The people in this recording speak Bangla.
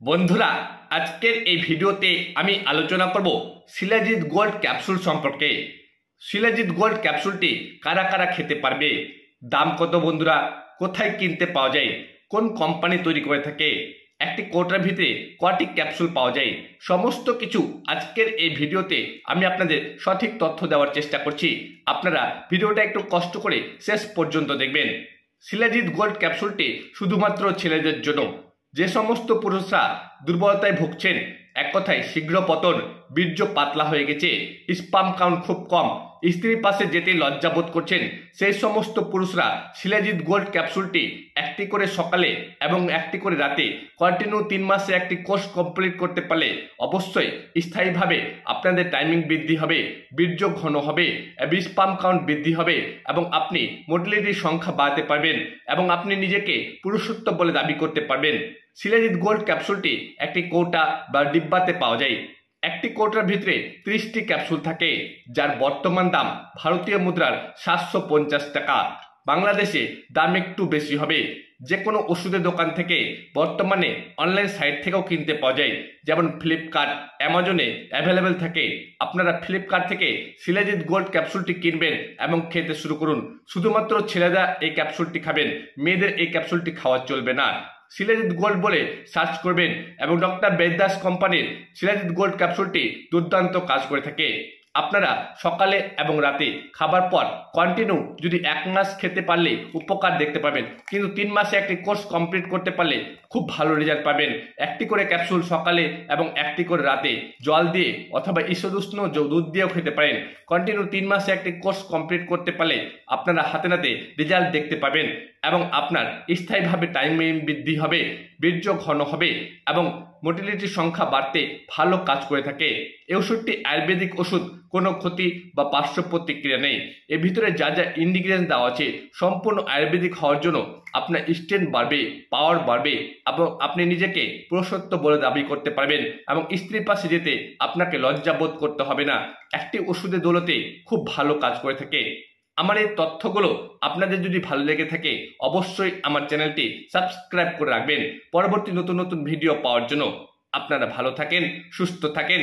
বন্ধুরা, আজকের এই ভিডিওতে আমি আলোচনা করব শিলাজিৎ গোল্ড ক্যাপসুল সম্পর্কে। শিলাজিৎ গোল্ড ক্যাপসুলটি কারা কারা খেতে পারবে, দাম কত বন্ধুরা, কোথায় কিনতে পাওয়া যায়, কোন কোম্পানি তৈরি করে থাকে, একটি কৌটার ভিতরে কয়টি ক্যাপসুল পাওয়া যায়, সমস্ত কিছু আজকের এই ভিডিওতে আমি আপনাদের সঠিক তথ্য দেওয়ার চেষ্টা করছি। আপনারা ভিডিওটা একটু কষ্ট করে শেষ পর্যন্ত দেখবেন। শিলাজিৎ গোল্ড ক্যাপসুলটি শুধুমাত্র ছেলেদের জন্য। যে সমস্ত পুরুষরা দুর্বলতায় ভুগছেন, এক কথায় শীঘ্র পতন, বীর্য পাতলা হয়ে গেছে, স্পাম কাউন্ট খুব কম, স্ত্রীর পাশে যেতে লজ্জাবোধ করছেন, সেই সমস্ত পুরুষরা শিলাজিৎ গোল্ড ক্যাপসুলটি একটি করে সকালে এবং একটি করে রাতে কন্টিনিউ 3 মাসে একটি কোর্স কমপ্লিট করতে পারলে অবশ্যই স্থায়ীভাবে আপনাদের টাইমিং বৃদ্ধি হবে, বীর্য ঘন হবে, স্পাম কাউন্ট বৃদ্ধি হবে এবং আপনি মোটিলিটির সংখ্যা বাড়াতে পারবেন এবং আপনি নিজেকে পুরুষত্ব বলে দাবি করতে পারবেন। শিলাজিৎ গোল্ড ক্যাপসুলটি একটি কৌটা বা ডিব্বাতে পাওয়া যায়। একটি কৌটার ভিতরে 30টি ক্যাপসুল থাকে, যার বর্তমান দাম ভারতীয় মুদ্রার 750 টাকা। বাংলাদেশে দাম একটু বেশি হবে। যে কোনো ওষুধের দোকান থেকে, বর্তমানে অনলাইন সাইট থেকেও কিনতে পাওয়া যায়, যেমন ফ্লিপকার্ট, অ্যামাজনে অ্যাভেলেবেল থাকে। আপনারা ফ্লিপকার্ট থেকে শিলাজিৎ গোল্ড ক্যাপসুলটি কিনবেন এবং খেতে শুরু করুন। শুধুমাত্র ছেলেরা এই ক্যাপসুলটি খাবেন, মেয়েদের এই ক্যাপসুলটি খাওয়া চলবে না। শিলাজিৎ গোল্ড বলে সার্চ করবেন এবং ডক্টর বেদাস কোম্পানির শিলাজিৎ গোল্ড ক্যাপসুলটি দুর্দান্ত কাজ করে থাকে। আপনারা সকালে এবং রাতে খাবার পর কন্টিনিউ যদি 1 মাস খেতে পারলে উপকার দেখতে পাবেন, কিন্তু 3 মাসে একটি কোর্স কমপ্লিট করতে পারলে খুব ভালো রেজাল্ট পাবেন। একটি করে ক্যাপসুল সকালে এবং একটি করে রাতে জল দিয়ে অথবা ঈষদুষ্ণ দুধ দিয়েও খেতে পারেন। কন্টিনিউ 3 মাসে একটি কোর্স কমপ্লিট করতে পারলে আপনারা হাতে নাতে রেজাল্ট দেখতে পাবেন এবং আপনার স্থায়ীভাবে টাইমিং বৃদ্ধি হবে, বীর্য ঘন হবে এবং মোটিলিটির সংখ্যা বাড়তে ভালো কাজ করে থাকে। এই ওষুধটি আয়ুর্বেদিক ওষুধ, কোনো ক্ষতি বা পার্শ্ব প্রতিক্রিয়া নেই। এর ভিতরে যা যা ইনগ্রিডিয়েন্টস দেওয়া আছে সম্পূর্ণ আয়ুর্বেদিক হওয়ার জন্য আপনার স্ট্রেংথ বাড়বে, পাওয়ার বাড়বে এবং আপনি নিজেকে পুরুষত্ব বলে দাবি করতে পারবেন এবং স্ত্রীর পাশে যেতে আপনাকে লজ্জাবোধ করতে হবে না। একটি ওষুধের দৌলতে খুব ভালো কাজ করে থাকে। আমার এই তথ্যগুলো আপনাদের যদি ভালো লেগে থাকে অবশ্যই আমার চ্যানেলটি সাবস্ক্রাইব করে রাখবেন পরবর্তী নতুন নতুন ভিডিও পাওয়ার জন্য। আপনারা ভালো থাকেন, সুস্থ থাকেন।